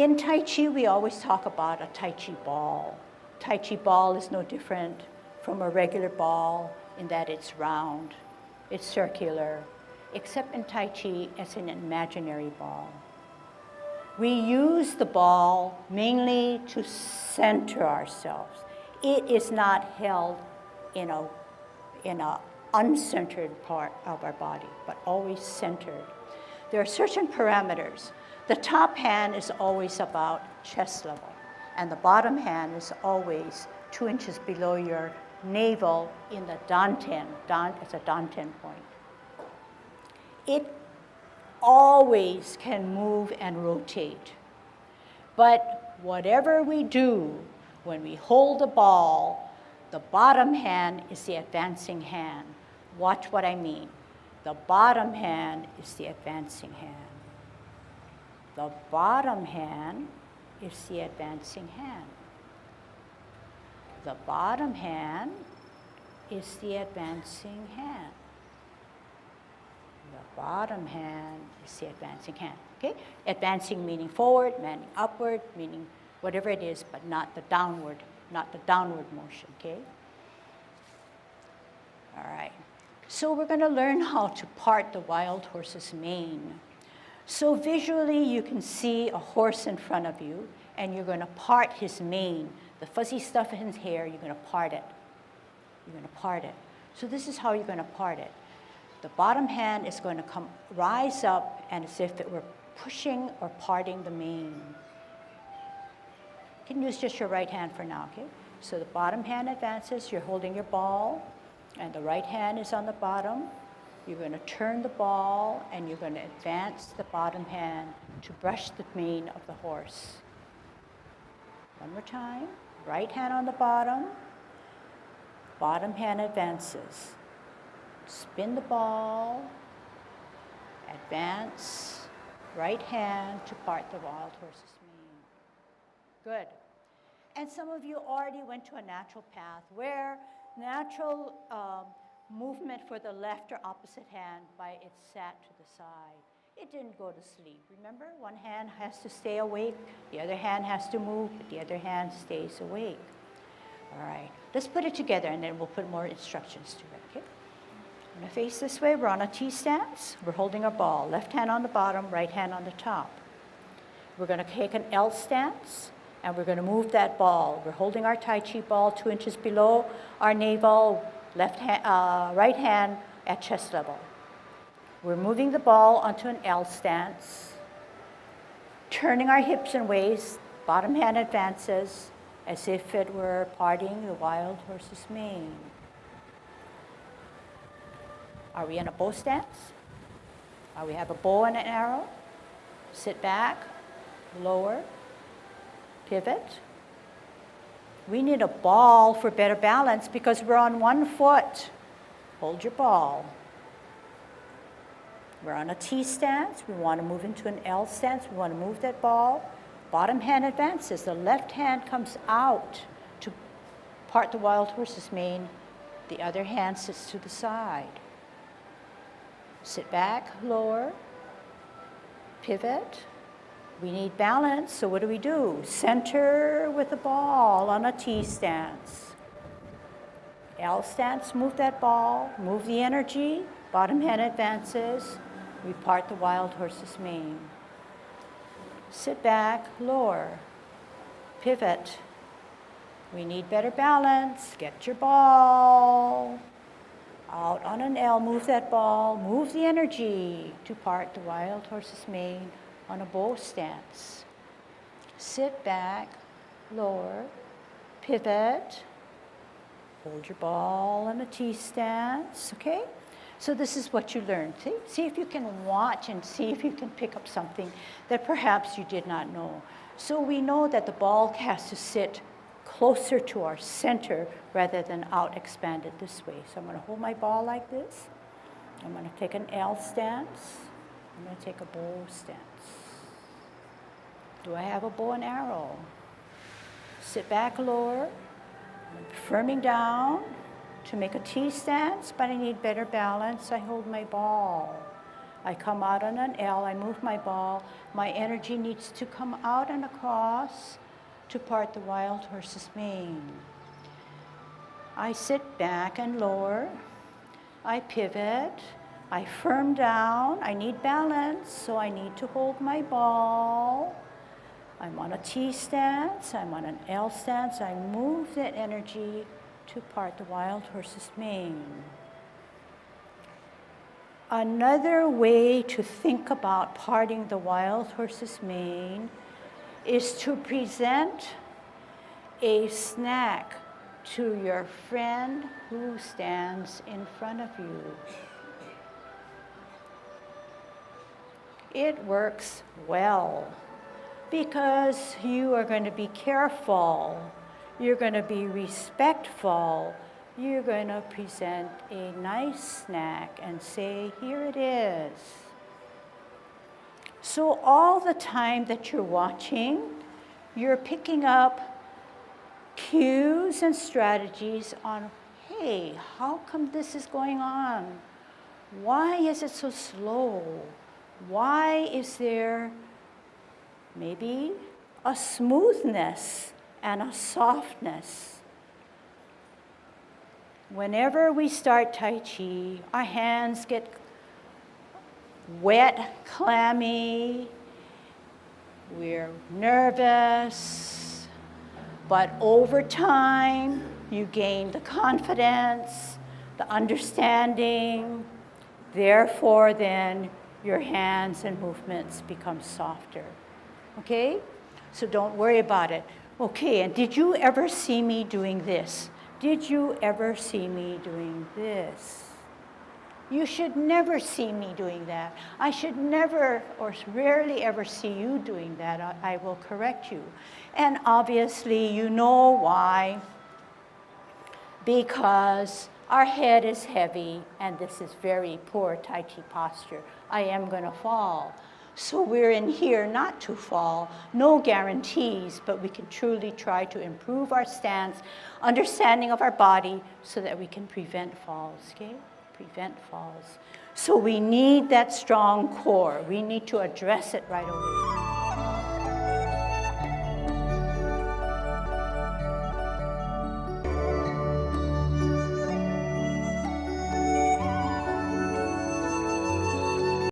In Tai Chi, we always talk about a Tai Chi ball. Tai Chi ball is no different from a regular ball in that it's round, it's circular, except in Tai Chi, it's an imaginary ball. We use the ball mainly to center ourselves. It is not held in a uncentered part of our body, but always centered. There are certain parameters. The top hand is always about chest level, and the bottom hand is always 2 inches below your navel in the danten. It's a danten point. It always can move and rotate. But whatever we do, when we hold the ball, the bottom hand is the advancing hand. Watch what I mean. The bottom hand is the advancing hand. The bottom hand is the advancing hand. The bottom hand is the advancing hand. The bottom hand is the advancing hand, okay? Advancing meaning forward, meaning upward, meaning whatever it is, but not the downward motion, okay? All right. So we're going to learn how to part the wild horse's mane. So visually, you can see a horse in front of you, and you're going to part his mane. The fuzzy stuff in his hair, you're going to part it. You're going to part it. So this is how you're going to part it. The bottom hand is going to rise up, and as if it were pushing or parting the mane. You can use just your right hand for now, okay? So the bottom hand advances, you're holding your ball, and the right hand is on the bottom. You're going to turn the ball, and you're going to advance the bottom hand to brush the mane of the horse. One more time. Right hand on the bottom hand advances. Spin the ball, advance, right hand to part the wild horse's mane. Good. And some of you already went to a natural path where natural movement for the left or opposite hand by it sat to the side. It didn't go to sleep. Remember, one hand has to stay awake, the other hand has to move, but the other hand stays awake. All right, let's put it together and then we'll put more instructions to it, okay? I'm gonna face this way, we're on a T stance, we're holding our ball, left hand on the bottom, right hand on the top. We're gonna take an L stance, and we're gonna move that ball. We're holding our Tai Chi ball 2 inches below our navel, right hand at chest level. We're moving the ball onto an L stance, turning our hips and waist, bottom hand advances as if it were parting the wild horse's mane. Are we in a bow stance? We have a bow and an arrow. Sit back, lower, pivot. We need a ball for better balance because we're on one foot. Hold your ball. We're on a T stance. We want to move into an L stance. We want to move that ball. Bottom hand advances. The left hand comes out to part the wild horse's mane. The other hand sits to the side. Sit back, lower, pivot. We need balance, so what do? Center with the ball on a T stance. L stance, move that ball, move the energy, bottom hand advances, we part the wild horse's mane. Sit back, lower, pivot. We need better balance, get your ball. Out on an L, move that ball, move the energy to part the wild horse's mane on a bow stance. Sit back, lower, pivot, hold your ball in a T stance, okay? So this is what you learned. See if you can watch and see if you can pick up something that perhaps you did not know. So we know that the ball has to sit closer to our center rather than out expanded this way. So I'm going to hold my ball like this. I'm going to take an L stance. I'm going to take a bow stance. Do I have a bow and arrow? Sit back, lower. I'm firming down to make a T stance, but I need better balance. I hold my ball. I come out on an L, I move my ball. My energy needs to come out and across to part the wild horse's mane. I sit back and lower. I pivot. I firm down. I need balance, so I need to hold my ball. I'm on a T stance. I'm on an L stance. I move that energy to part the wild horse's mane. Another way to think about parting the wild horse's mane is to present a snack to your friend who stands in front of you. It works well because you are going to be careful, you're going to be respectful, you're going to present a nice snack and say, here it is. So all the time that you're watching, you're picking up cues and strategies on, hey, how come this is going on? Why is it so slow? Why is there maybe a smoothness and a softness? Whenever we start Tai Chi, our hands get wet, clammy, we're nervous, but over time, you gain the confidence, the understanding, therefore then your hands and movements become softer, okay? So don't worry about it. Okay, and did you ever see me doing this? Did you ever see me doing this? You should never see me doing that. I should never or rarely ever see you doing that. I will correct you. And obviously you know why. Because our head is heavy and this is very poor Tai Chi posture. I am going to fall. So we're in here not to fall, no guarantees, but we can truly try to improve our stance, understanding of our body so that we can prevent falls, okay? Prevent falls. So we need that strong core. We need to address it right away.